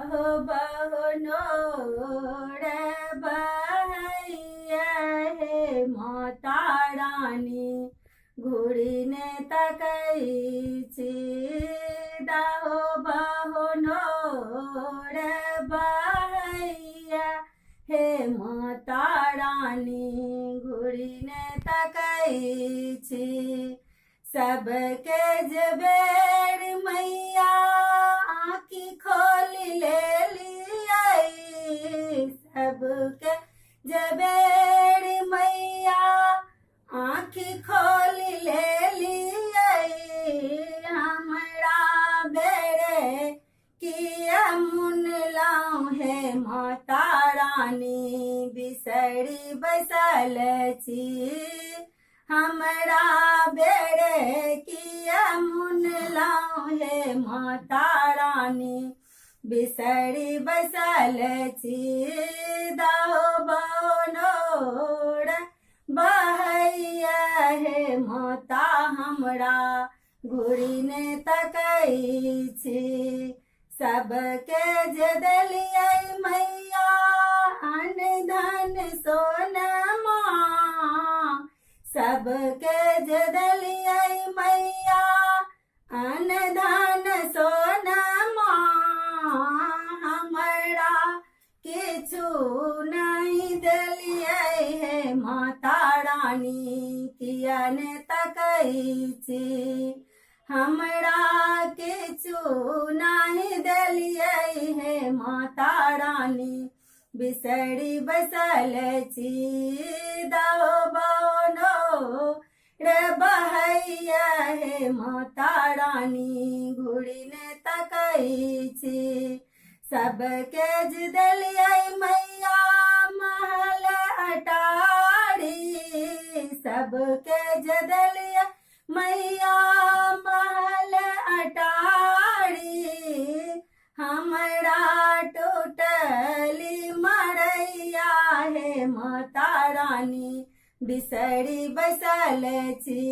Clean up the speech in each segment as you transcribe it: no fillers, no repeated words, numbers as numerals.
अहो बहनोर बहैया हे माता रानी घुड़ीने तकैछि दाहो बहनोर बहैया हे माता रानी घुड़ीने तकैछि सबके जबेर मैया आँखी खोल ले लियाई सबके जबेर मैया आँखी खोल ले लियाई हमरा बेरे किया मुन लाऊं हे माता रानी बिसरी बसल छी हमरा बेरे किया मुन लाऊं हे माता रानी बिसरी बसल छी दाहो बहनोर बहैया हे माता हमरा घुड़ीने तकैछि सबके जदलियै मैया अन धन सोनमा सबके जदलियै मैया अन धन सोनमा हमरा किछु नहीं देलियै हे माता रानी किया ने तकैछि हमरा किछु नहीं देलियै हे माता रानी बिसरी बसल छी दाहो बहनोर बहैया हे माता रानी घुड़ीने तकैछि सबके जदलियै मैया महल अटारी सबके जदलियै मैया महल अटारी हमरा टूटली मरैया हे माता रानी बिसरी बसल छी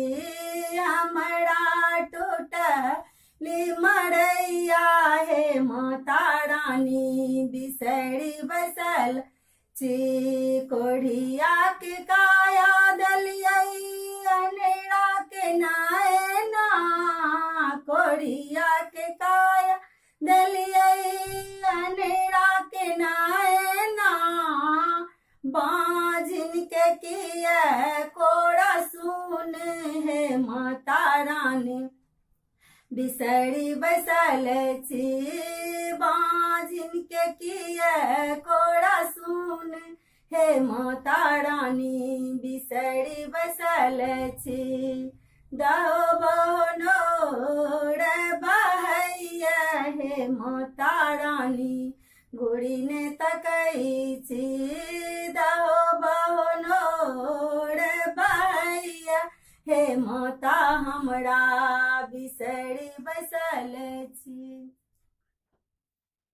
हमरा टूटली मरैया हे माता रानी बिसरी बसल छी कोढ़िया के काया दलियै अनेरा के नैना कोढ़िया के काया दलियै अनेरा के नैना बाँझिन के किया कोड़ा सुन हे माता रानी बिसरी बसल छी बाँझिन के किया कोड़ा सुन हे माता रानी बिसरी बसल छी दाहो बहनोर बहैया हे माता रानी घुड़ीने तकैछि दाहो बहनोर बहैया हे माता हमरा बिसरी बसल छी।